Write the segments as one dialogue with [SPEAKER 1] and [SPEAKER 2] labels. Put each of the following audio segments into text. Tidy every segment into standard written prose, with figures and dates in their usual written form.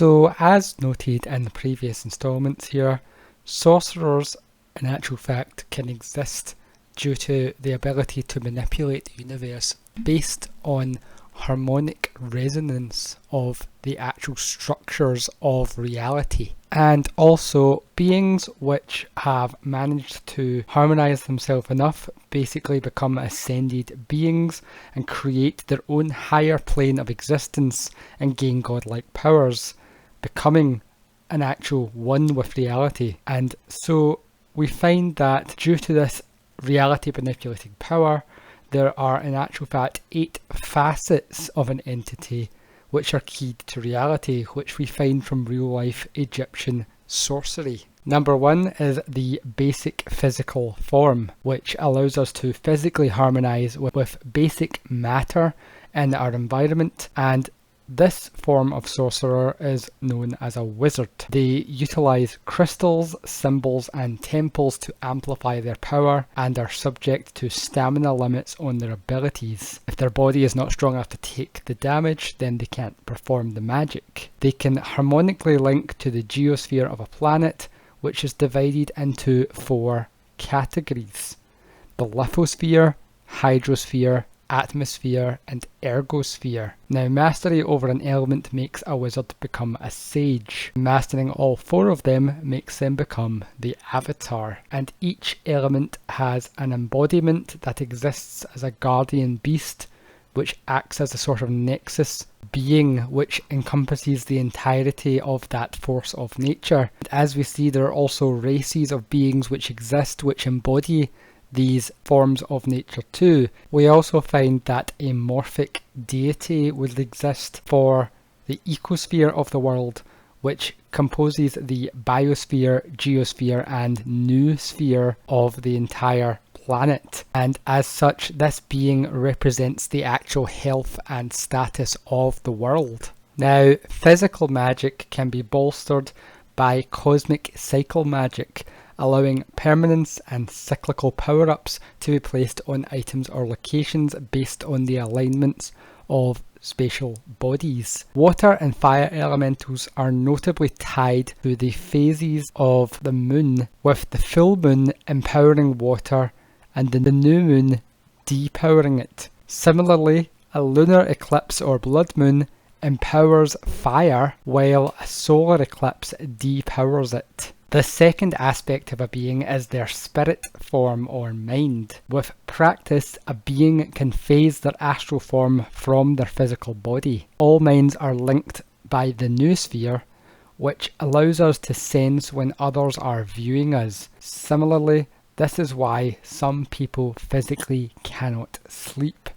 [SPEAKER 1] So as noted in the previous installments here, sorcerers in actual fact can exist due to the ability to manipulate the universe based on harmonic resonance of the actual structures of reality. And also beings which have managed to harmonize themselves enough basically become ascended beings and create their own higher plane of existence and gain godlike powers, becoming an actual one with reality. And so we find that due to this reality manipulating power, there are in actual fact 8 facets of an entity which are keyed to reality, which we find from real life Egyptian sorcery. Number 1 is the basic physical form, which allows us to physically harmonize with basic matter in our environment, and this form of sorcerer is known as a wizard. They utilize crystals, symbols and temples to amplify their power and are subject to stamina limits on their abilities. If their body is not strong enough to take the damage, then they can't perform the magic. They can harmonically link to the geosphere of a planet, which is divided into 4 categories: the lithosphere, hydrosphere, atmosphere and ergosphere. Now, mastery over an element makes a wizard become a sage. Mastering all 4 of them makes them become the avatar. And each element has an embodiment that exists as a guardian beast, which acts as a sort of nexus being which encompasses the entirety of that force of nature. And as we see, there are also races of beings which exist which embody these forms of nature too. We also find that a morphic deity would exist for the ecosphere of the world, which composes the biosphere, geosphere and noosphere of the entire planet. And as such, this being represents the actual health and status of the world. Now, physical magic can be bolstered by cosmic cycle magic, allowing permanence and cyclical power-ups to be placed on items or locations based on the alignments of spatial bodies. Water and fire elementals are notably tied to the phases of the moon, with the full moon empowering water and the new moon depowering it. Similarly, a lunar eclipse or blood moon empowers fire, while a solar eclipse depowers it. The second aspect of a being is their spirit form or mind. With practice, a being can phase their astral form from their physical body. All minds are linked by the noosphere, which allows us to sense when others are viewing us. Similarly, this is why some people physically cannot sleep.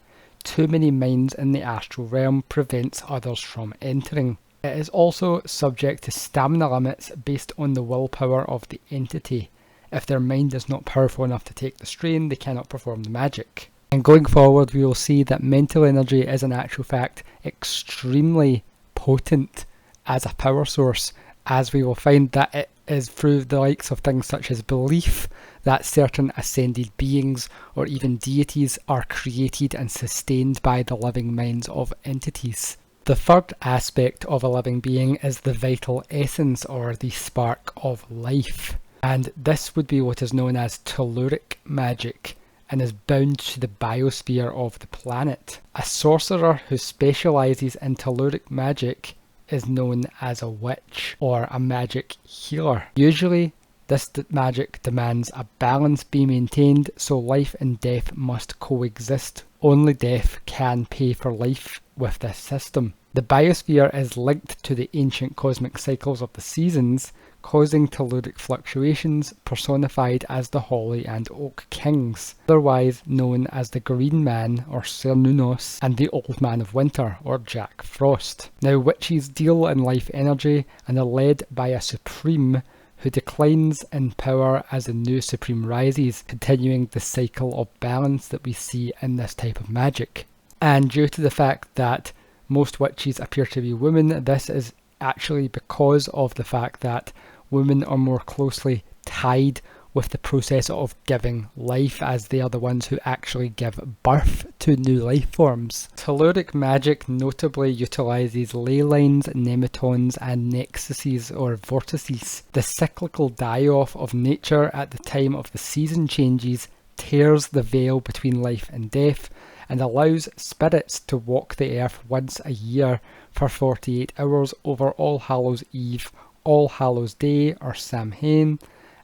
[SPEAKER 1] Too many minds in the astral realm prevents others from entering. It is also subject to stamina limits based on the willpower of the entity. If their mind is not powerful enough to take the strain, they cannot perform the magic. And going forward, we will see that mental energy is in actual fact extremely potent as a power source, as we will find that it is through the likes of things such as belief that certain ascended beings or even deities are created and sustained by the living minds of entities. The third aspect of a living being is the vital essence or the spark of life, and this would be what is known as telluric magic and is bound to the biosphere of the planet. A sorcerer who specializes in telluric magic is known as a witch or a magic healer. Usually this magic demands a balance be maintained, so life and death must coexist. Only death can pay for life with this system. The biosphere is linked to the ancient cosmic cycles of the seasons, causing telluric fluctuations personified as the Holly and Oak Kings, otherwise known as the Green Man or Cernunnos and the Old Man of Winter or Jack Frost. Now, witches deal in life energy and are led by a supreme who declines in power as the new supreme rises, continuing the cycle of balance that we see in this type of magic. And due to the fact that most witches appear to be women, this is actually because of the fact that women are more closely tied with the process of giving life, as they are the ones who actually give birth to new life forms. Telluric magic notably utilises ley lines, nemetons and nexuses or vortices. The cyclical die-off of nature at the time of the season changes tears the veil between life and death and allows spirits to walk the earth once a year for 48 hours over All Hallows Eve, All Hallows Day or Samhain,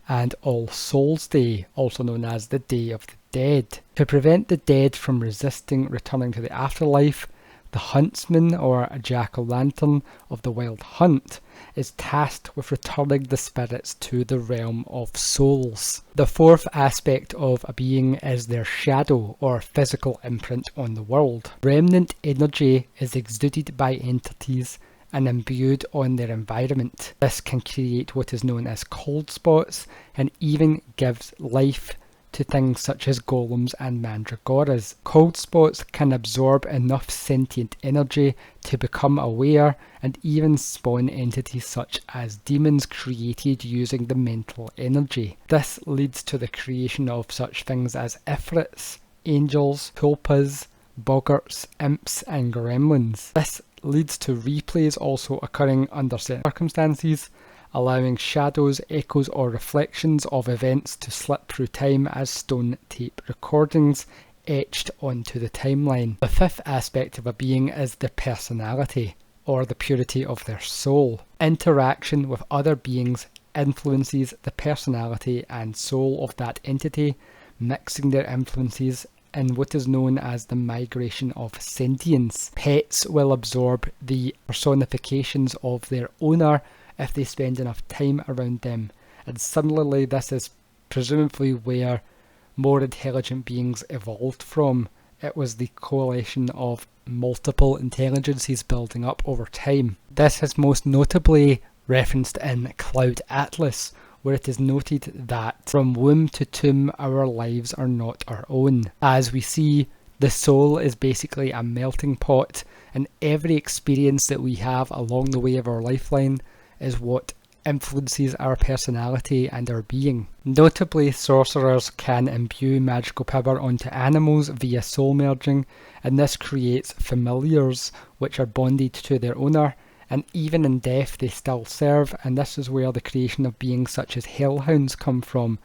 [SPEAKER 1] and All Souls Day, also known as the Day of the Dead. To prevent the dead from resisting returning to the afterlife, the huntsman, or a jack-o'-lantern of the wild hunt, is tasked with returning the spirits to the realm of souls. The fourth aspect of a being is their shadow, or physical imprint on the world. Remnant energy is exuded by entities and imbued on their environment. This can create what is known as cold spots and even gives life to things such as golems and mandragoras. Cold spots can absorb enough sentient energy to become aware and even spawn entities such as demons created using the mental energy. This leads to the creation of such things as ifrits, angels, tulpas, boggarts, imps and gremlins. This leads to replays also occurring under certain circumstances, allowing shadows, echoes or reflections of events to slip through time as stone tape recordings etched onto the timeline. The fifth aspect of a being is the personality, or the purity of their soul. Interaction with other beings influences the personality and soul of that entity, mixing their influences in what is known as the migration of sentience. Pets will absorb the personifications of their owner if they spend enough time around them, and similarly this is presumably where more intelligent beings evolved from. It was the coalition of multiple intelligences building up over time. This is most notably referenced in Cloud Atlas, where it is noted that from womb to tomb our lives are not our own. As we see, the soul is basically a melting pot, and every experience that we have along the way of our lifeline is what influences our personality and our being. Notably, sorcerers can imbue magical power onto animals via soul merging, and this creates familiars which are bonded to their owner, and even in death they still serve, and this is where the creation of beings such as hellhounds come from,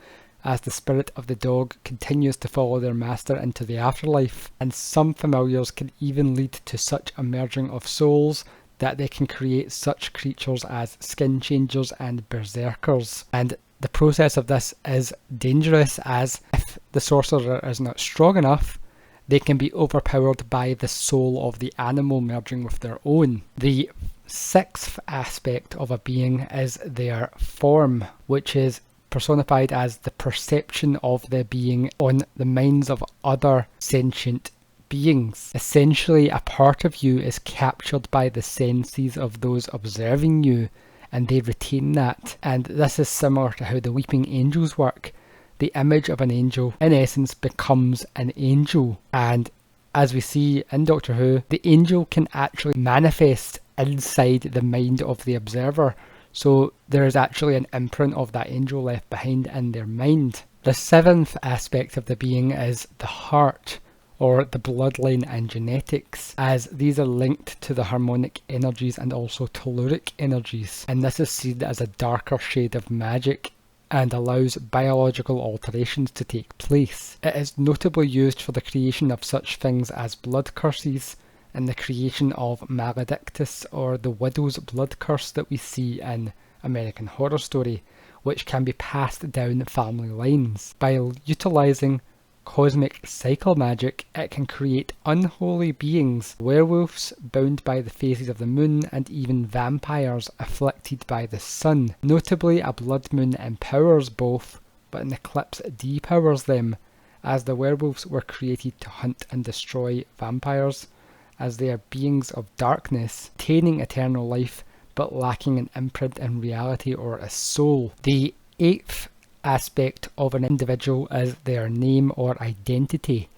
[SPEAKER 1] as the spirit of the dog continues to follow their master into the afterlife. And some familiars can even lead to such a merging of souls that they can create such creatures as skin changers and berserkers. And the process of this is dangerous, as if the sorcerer is not strong enough, they can be overpowered by the soul of the animal merging with their own. The sixth aspect of a being is their form, which is personified as the perception of the being on the minds of other sentient beings. Essentially, a part of you is captured by the senses of those observing you, and they retain that. And this is similar to how the weeping angels work. The image of an angel, in essence, becomes an angel. And as we see in Doctor Who, the angel can actually manifest inside the mind of the observer. So there is actually an imprint of that angel left behind in their mind. The seventh aspect of the being is the heart, or the bloodline and genetics, as these are linked to the harmonic energies and also telluric energies. And this is seen as a darker shade of magic and allows biological alterations to take place. It is notably used for the creation of such things as blood curses and the creation of Maledictus, or the widow's blood curse that we see in American Horror Story, which can be passed down family lines. By utilising cosmic cycle magic, it can create unholy beings, werewolves bound by the phases of the moon, and even vampires afflicted by the sun. Notably, a blood moon empowers both, but an eclipse depowers them, as the werewolves were created to hunt and destroy vampires, as they are beings of darkness, attaining eternal life, but lacking an imprint in reality or a soul. The eighth aspect of an individual is their name or identity,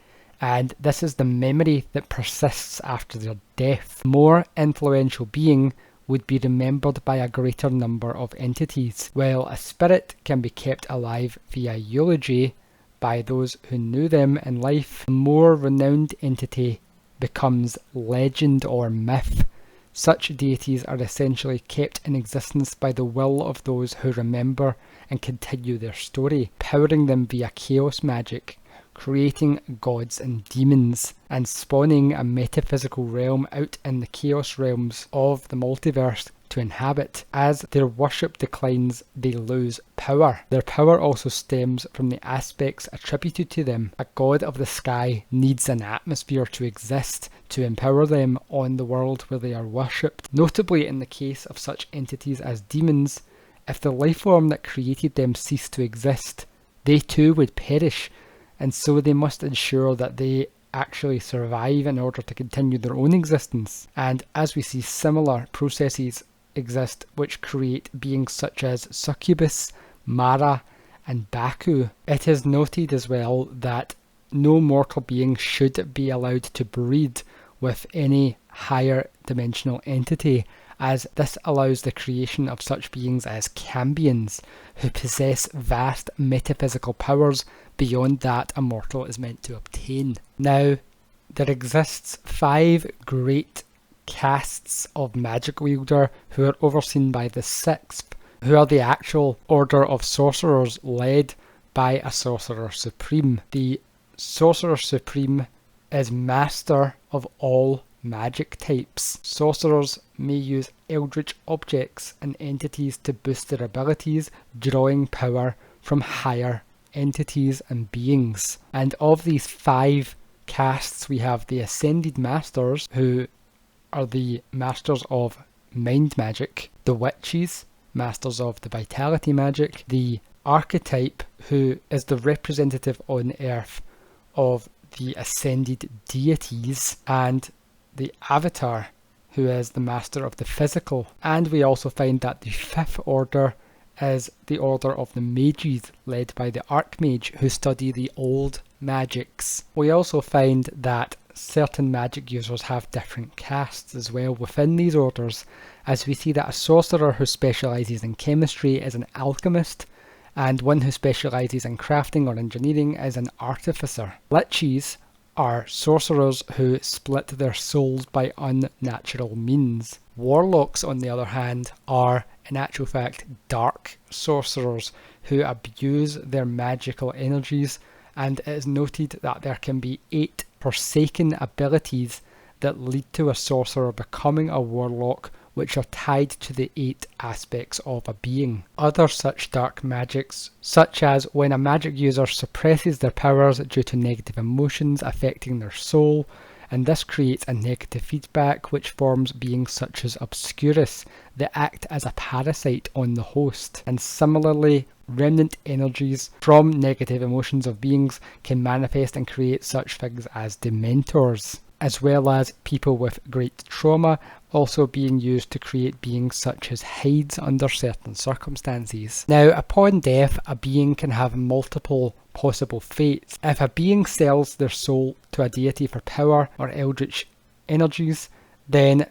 [SPEAKER 1] and this is the memory that persists after their death. The more influential being would be remembered by a greater number of entities, while a spirit can be kept alive via eulogy by those who knew them in life. A more renowned entity becomes legend or myth. Such deities are essentially kept in existence by the will of those who remember and continue their story, powering them via chaos magic, creating gods and demons, and spawning a metaphysical realm out in the chaos realms of the multiverse to inhabit. As their worship declines, they lose power. Their power also stems from the aspects attributed to them. A god of the sky needs an atmosphere to exist to empower them on the world where they are worshipped. Notably, in the case of such entities as demons, if the life form that created them ceased to exist, they too would perish, and so they must ensure that they actually survive in order to continue their own existence. And as we see, similar processes exist which create beings such as Succubus, Mara, and Baku. It is noted as well that no mortal being should be allowed to breed with any higher dimensional entity, as this allows the creation of such beings as Cambions, who possess vast metaphysical powers beyond that a mortal is meant to obtain. Now, there exists 5 great castes of magic wielder who are overseen by the 6th, who are the actual order of sorcerers led by a sorcerer supreme. The sorcerer supreme is master of all magic types. Sorcerers may use eldritch objects and entities to boost their abilities, drawing power from higher entities and beings. And of these 5 castes, we have the Ascended Masters, who are the masters of mind magic, the Witches, masters of the vitality magic, the Archetype, who is the representative on Earth of the ascended deities, and the Avatar, who is the master of the physical. And we also find that the 5th order is the order of the mages, led by the Archmage, who study the old magics. We also find that certain magic users have different castes as well within these orders, as we see that a sorcerer who specialises in chemistry is an alchemist, and one who specialises in crafting or engineering is an artificer. Liches are sorcerers who split their souls by unnatural means. Warlocks, on the other hand, are in actual fact dark sorcerers who abuse their magical energies, and it is noted that there can be 8 forsaken abilities that lead to a sorcerer becoming a warlock, which are tied to the 8 aspects of a being. Other such dark magics, such as when a magic user suppresses their powers due to negative emotions affecting their soul, and this creates a negative feedback which forms beings such as Obscurus that act as a parasite on the host. And similarly, remnant energies from negative emotions of beings can manifest and create such things as Dementors, as well as people with great trauma also being used to create beings such as Hydes under certain circumstances. Now, upon death, a being can have multiple possible fates. If a being sells their soul to a deity for power or eldritch energies, then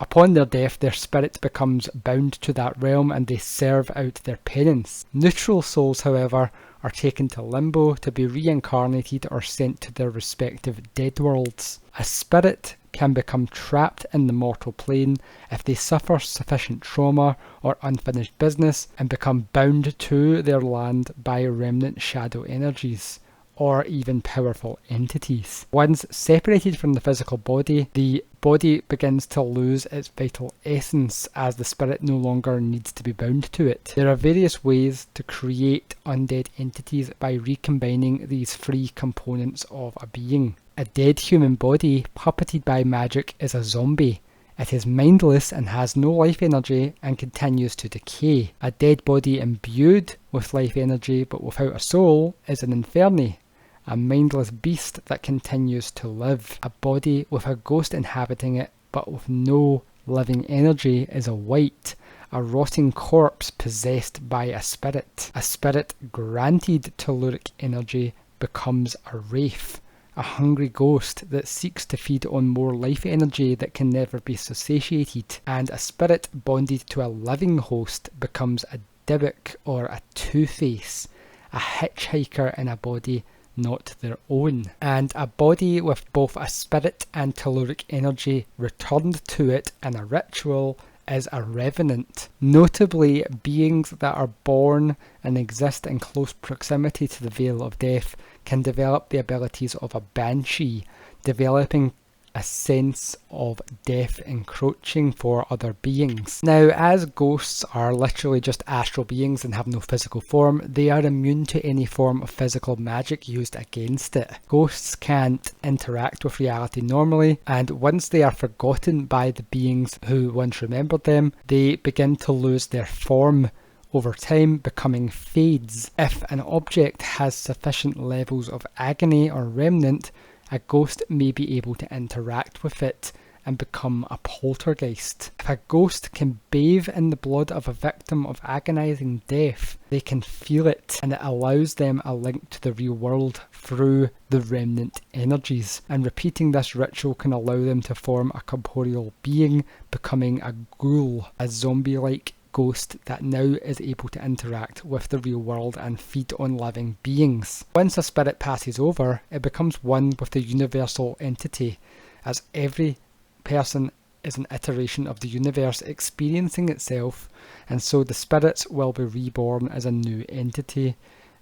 [SPEAKER 1] upon their death, their spirit becomes bound to that realm and they serve out their penance. Neutral souls, however, are taken to limbo to be reincarnated or sent to their respective dead worlds. A spirit can become trapped in the mortal plane if they suffer sufficient trauma or unfinished business and become bound to their land by remnant shadow energies or even powerful entities. Once separated from the physical body, the body begins to lose its vital essence as the spirit no longer needs to be bound to it. There are various ways to create undead entities by recombining these 3 components of a being. A dead human body puppeted by magic is a zombie. It is mindless and has no life energy and continues to decay. A dead body imbued with life energy but without a soul is an inferni, a mindless beast that continues to live. A body with a ghost inhabiting it but with no living energy is a wight, a rotting corpse possessed by a spirit. A spirit granted telluric energy becomes a wraith, a hungry ghost that seeks to feed on more life energy that can never be satiated, and a spirit bonded to a living host becomes a Dybbuk or a Two-Face, a hitchhiker in a body not their own, and a body with both a spirit and caloric energy returned to it in a ritual is a revenant. Notably, beings that are born and exist in close proximity to the Veil of Death can develop the abilities of a banshee, developing a sense of death encroaching for other beings. Now, as ghosts are literally just astral beings and have no physical form, they are immune to any form of physical magic used against it. Ghosts can't interact with reality normally, and once they are forgotten by the beings who once remembered them, they begin to lose their form over time, becoming fades. If an object has sufficient levels of agony or remnant, a ghost may be able to interact with it and become a poltergeist. If a ghost can bathe in the blood of a victim of agonizing death, they can feel it, and it allows them a link to the real world through the remnant energies. And repeating this ritual can allow them to form a corporeal being, becoming a ghoul, a zombie-like ghost that now is able to interact with the real world and feed on living beings. Once a spirit passes over, it becomes one with the universal entity, as every person is an iteration of the universe experiencing itself, and so the spirits will be reborn as a new entity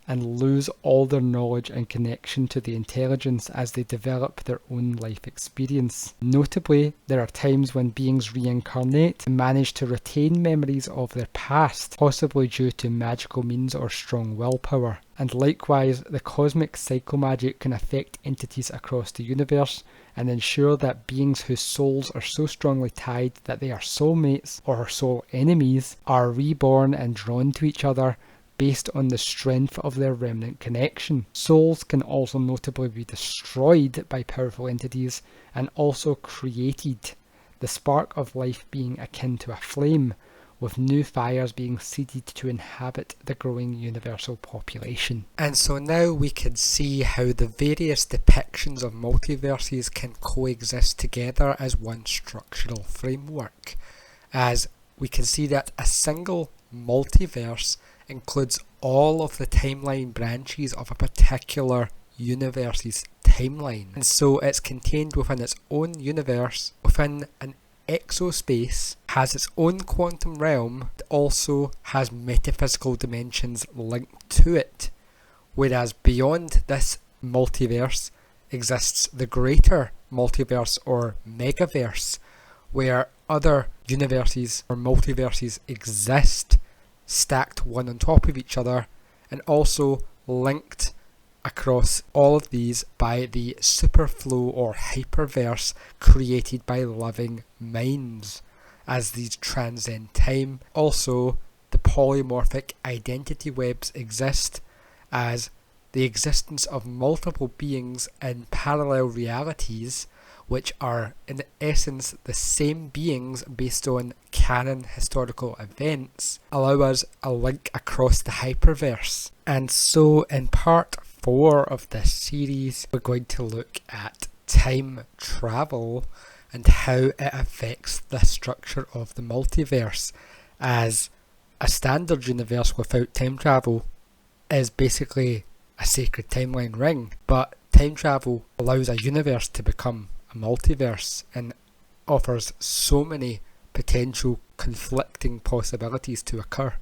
[SPEAKER 1] and lose all their knowledge and connection to the intelligence as they develop their own life experience. Notably, there are times when beings reincarnate and manage to retain memories of their past, possibly due to magical means or strong willpower. And likewise, the cosmic psychomagic can affect entities across the universe and ensure that beings whose souls are so strongly tied that they are soulmates or soul enemies are reborn and drawn to each other based on the strength of their remnant connection. Souls can also notably be destroyed by powerful entities and also created, the spark of life being akin to a flame, with new fires being seeded to inhabit the growing universal population. And so now we can see how the various depictions of multiverses can coexist together as one structural framework, as we can see that a single multiverse includes all of the timeline branches of a particular universe's timeline. And so it's contained within its own universe, within an exospace, has its own quantum realm, that also has metaphysical dimensions linked to it. Whereas beyond this multiverse exists the greater multiverse or megaverse, where other universes or multiverses exist, stacked one on top of each other, and also linked across all of these by the superflow or hyperverse created by living minds, as these transcend time. Also, the polymorphic identity webs exist as the existence of multiple beings in parallel realities, which are in essence the same beings based on canon historical events, allow us a link across the hyperverse. And so in part 4 of this series, we're going to look at time travel and how it affects the structure of the multiverse, as a standard universe without time travel is basically a sacred timeline ring, but time travel allows a universe to become a multiverse and offers so many potential conflicting possibilities to occur.